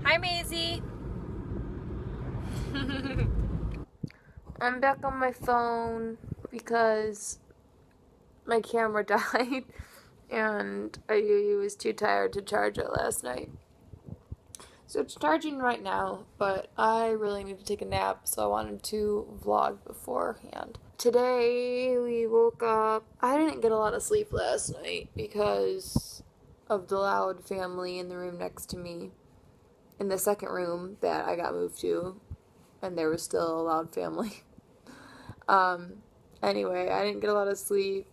Hi, Maisie. I'm back on my phone because my camera died and I was too tired to charge it last night. So it's charging right now, but I really need to take a nap, so I wanted to vlog beforehand. Today we woke up. I didn't get a lot of sleep last night because of the loud family in the room next to me. In the second room that I got moved to, and there was still a loud family. Anyway, I didn't get a lot of sleep.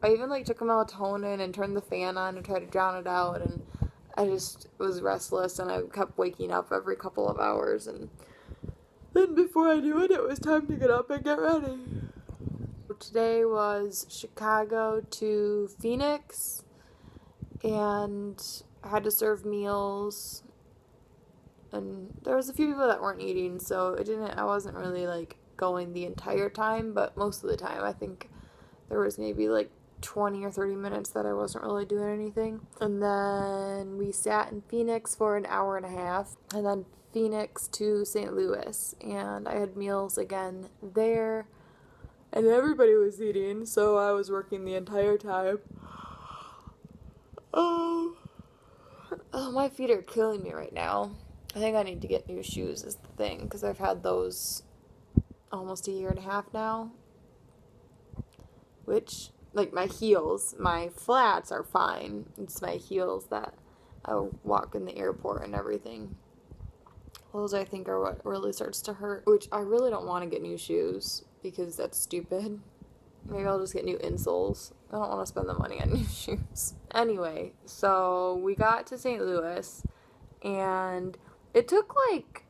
I even took a melatonin and turned the fan on to try to drown it out, and I just was restless and I kept waking up every couple of hours, and then before I knew it, it was time to get up and get ready. Today was Chicago to Phoenix, and I had to serve meals, and there was a few people that weren't eating, so I wasn't really going the entire time, but most of the time I think there was maybe 20 or 30 minutes that I wasn't really doing anything. And then we sat in Phoenix for an hour and a half, and then Phoenix to St. Louis, and I had meals again there, and everybody was eating, so I was working the entire time. Oh, my feet are killing me right now. I think I need to get new shoes is the thing, because I've had those almost a year and a half now, which, my heels, my flats are fine. It's my heels that I walk in the airport and everything. Those, I think, are what really starts to hurt, which I really don't want to get new shoes because that's stupid. Maybe I'll just get new insoles. I don't want to spend the money on new shoes. Anyway, so we got to St. Louis, and it took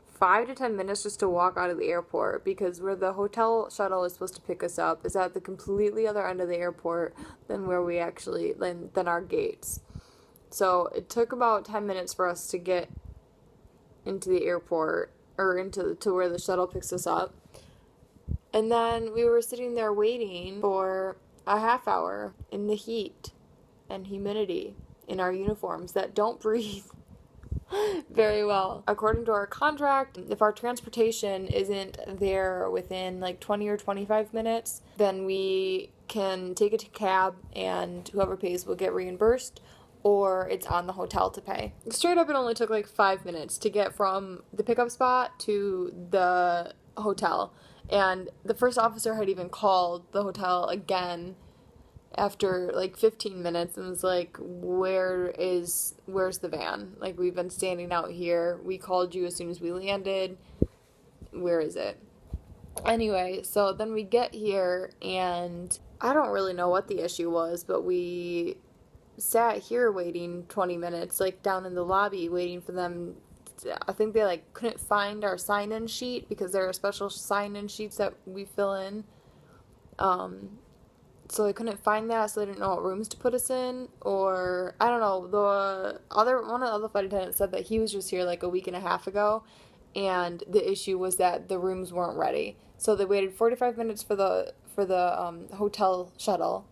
5 to 10 minutes just to walk out of the airport, because where the hotel shuttle is supposed to pick us up is at the completely other end of the airport than where we actually, than our gates. So it took about 10 minutes for us to get into the airport, or to where the shuttle picks us up. And then we were sitting there waiting for a half hour in the heat and humidity in our uniforms that don't breathe very well. According to our contract, if our transportation isn't there within 20 or 25 minutes, then we can take a cab and whoever pays will get reimbursed, or it's on the hotel to pay. Straight up, it only took 5 minutes to get from the pickup spot to the hotel, and the first officer had even called the hotel again after 15 minutes and was like, where's the van? We've been standing out here. We called you as soon as we landed. Where is it? Anyway, so then we get here, and I don't really know what the issue was, but we sat here waiting 20 minutes, down in the lobby, waiting for them. I think they couldn't find our sign-in sheet, because there are special sign-in sheets that we fill in. So they couldn't find that, so they didn't know what rooms to put us in, or I don't know. One of the other flight attendants said that he was just here a week and a half ago, and the issue was that the rooms weren't ready. So they waited 45 minutes for the hotel shuttle,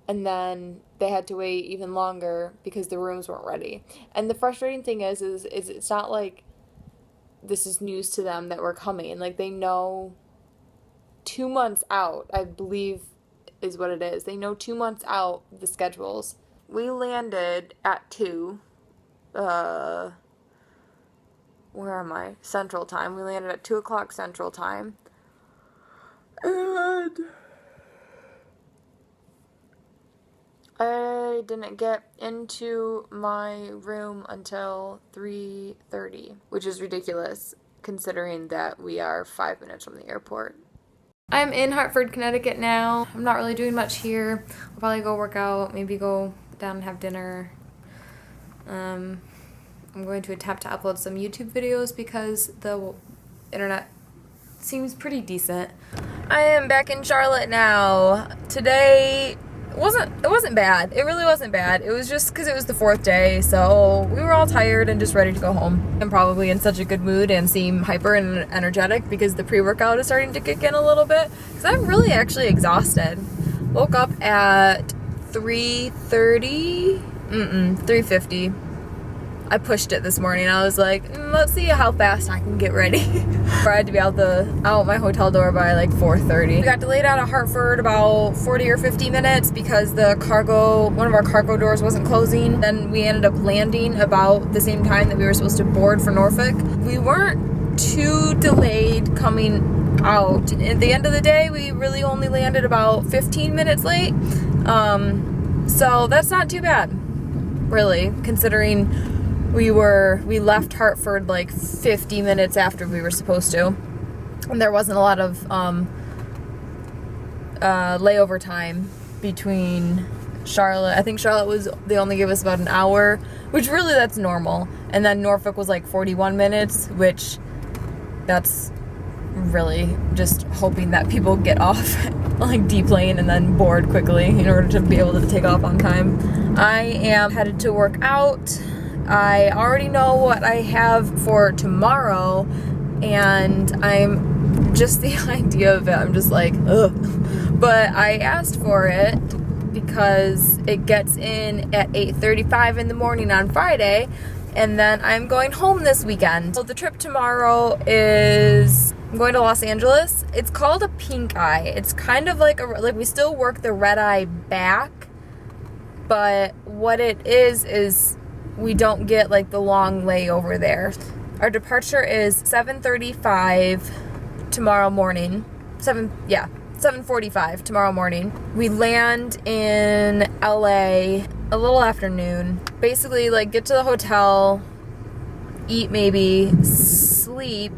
and then they had to wait even longer because the rooms weren't ready. And the frustrating thing is it's not like this is news to them that we're coming. They know 2 months out, I believe, is what it is. They know 2 months out the schedules. We landed at 2, where am I? Central Time. We landed at 2 o'clock Central Time. And I didn't get into my room until 3:30, which is ridiculous considering that we are 5 minutes from the airport. I'm in Hartford, Connecticut now. I'm not really doing much here. I'll probably go work out, maybe go down and have dinner. I'm going to attempt to upload some YouTube videos because the internet seems pretty decent. I am back in Charlotte now. Today it wasn't bad. It really wasn't bad. It was just because it was the 4th day, so we were all tired and just ready to go home. I'm probably in such a good mood and seem hyper and energetic because the pre-workout is starting to kick in a little bit, because I'm really actually exhausted. Woke up at 3:50. I pushed it this morning. I was like, let's see how fast I can get ready. I had to be out my hotel door by like 4:30. We got delayed out of Hartford about 40 or 50 minutes because one of our cargo doors wasn't closing. Then we ended up landing about the same time that we were supposed to board for Norfolk. We weren't too delayed coming out. At the end of the day, we really only landed about 15 minutes late. So that's not too bad, really, considering we left Hartford like 50 minutes after we were supposed to, and there wasn't a lot of layover time between Charlotte. I think they only gave us about an hour, which really that's normal, and then Norfolk was like 41 minutes, which that's really just hoping that people get off like deplane and then board quickly in order to be able to take off on time. I am headed to work out. I already know what I have for tomorrow, and I'm just the idea of it, I'm just like, ugh. But I asked for it because it gets in at 8:35 in the morning on Friday, and then I'm going home this weekend. So the trip tomorrow is I'm going to Los Angeles. It's called a pink eye. It's kind of like we still work the red eye back, but what it is we don't get like the long layover there. Our departure is 7:35 tomorrow morning. 7:45 tomorrow morning. We land in LA a little afternoon. Basically, like, get to the hotel, eat maybe, sleep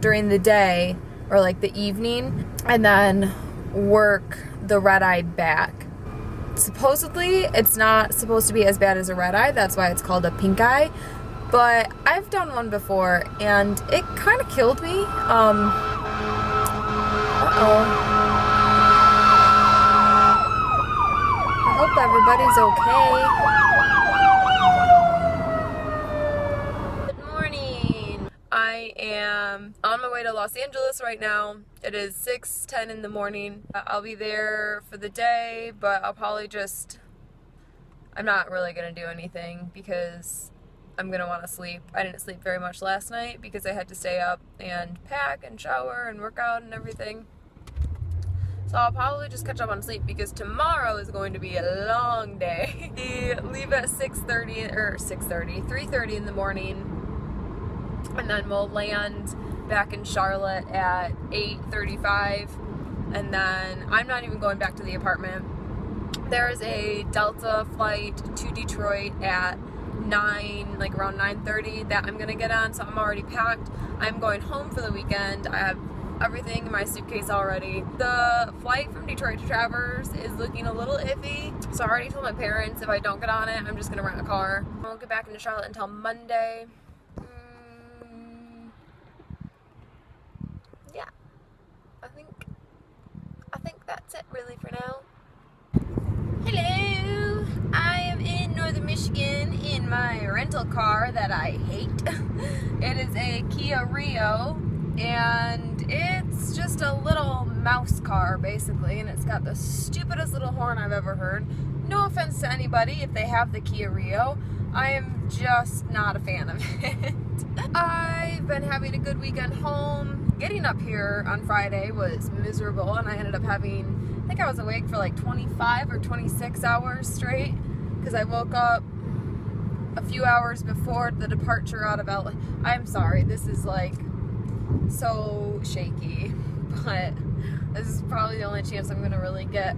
during the day or like the evening, and then work the red eye back. Supposedly, it's not supposed to be as bad as a red eye. That's why it's called a pink eye. But I've done one before, and it kind of killed me. I hope everybody's okay. Good morning. I am on my way to Los Angeles right now. It is 6:10 in the morning. I'll be there for the day, but I'm not really going to do anything because I'm going to want to sleep. I didn't sleep very much last night because I had to stay up and pack and shower and work out and everything. So I'll probably just catch up on sleep because tomorrow is going to be a long day. We leave at 3:30 in the morning, and then we'll land back in Charlotte at 8:35, and then I'm not even going back to the apartment. There's a Delta flight to Detroit at around 9:30 that I'm gonna get on, so I'm already packed. I'm going home for the weekend. I have everything in my suitcase already. The flight from Detroit to Traverse is looking a little iffy, so I already told my parents if I don't get on it, I'm just gonna rent a car. I won't get back into Charlotte until Monday. Yeah, I think that's it really for now. Hello, I am in northern Michigan in my rental car that I hate. It is a Kia Rio, and it's just a little mouse car basically, and it's got the stupidest little horn I've ever heard. No offense to anybody if they have the Kia Rio, I am just not a fan of it. I've been having a good weekend home. Getting up here on Friday was miserable, and I ended up I think I was awake for like 25 or 26 hours straight because I woke up a few hours before the departure out of LA. I'm sorry, this is like so shaky, but this is probably the only chance I'm gonna really get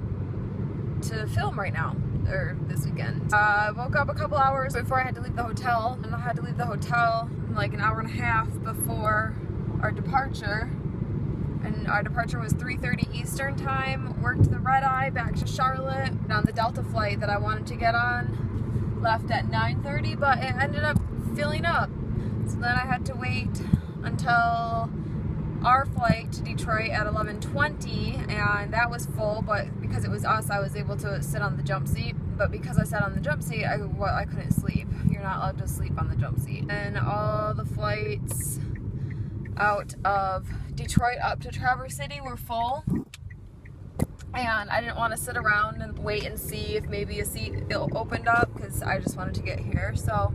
to film right now, or this weekend. I woke up a couple hours before I had to leave the hotel, and I had to leave the hotel like an hour and a half before our departure. And our departure was 3:30 Eastern time. Worked the red eye back to Charlotte on the Delta flight that I wanted to get on. Left at 9:30, but it ended up filling up. So then I had to wait until our flight to Detroit at 11:20, and that was full, but because it was us, I was able to sit on the jump seat. But because I sat on the jump seat, I couldn't sleep. You're not allowed to sleep on the jump seat. And all the flights out of Detroit up to Traverse City were full, and I didn't want to sit around and wait and see if maybe a seat opened up because I just wanted to get here. So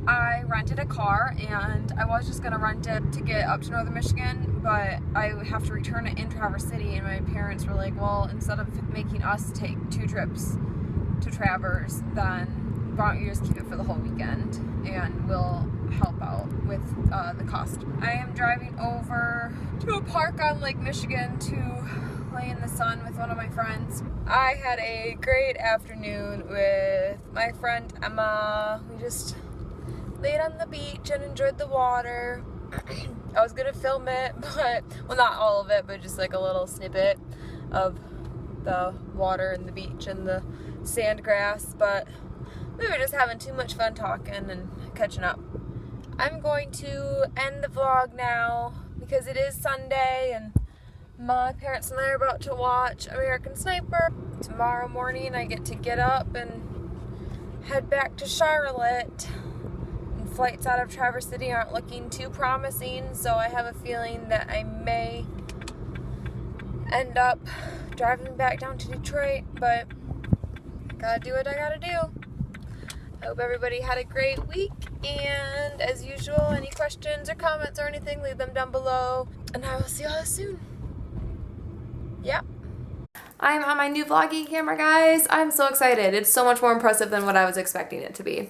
I rented a car, and I was just gonna rent it to get up to Northern Michigan, but I have to return it in Traverse City, and my parents were like, well, instead of making us take 2 trips to Traverse, then why don't you just keep it for the whole weekend, and we'll help out with the cost. I am driving over to a park on Lake Michigan to lay in the sun with one of my friends. I had a great afternoon with my friend Emma. We just laid on the beach and enjoyed the water. I was gonna film it, but, well, not all of it, but just like a little snippet of the water and the beach and the sand grass, but we were just having too much fun talking and catching up. I'm going to end the vlog now because it is Sunday and my parents and I are about to watch American Sniper. Tomorrow morning I get up and head back to Charlotte. And flights out of Traverse City aren't looking too promising, so I have a feeling that I may end up driving back down to Detroit, but gotta do what I gotta do. I hope everybody had a great week, and as usual, any questions or comments or anything, leave them down below, and I will see y'all soon. Yeah. I'm on my new vlogging camera, guys. I'm so excited. It's so much more impressive than what I was expecting it to be.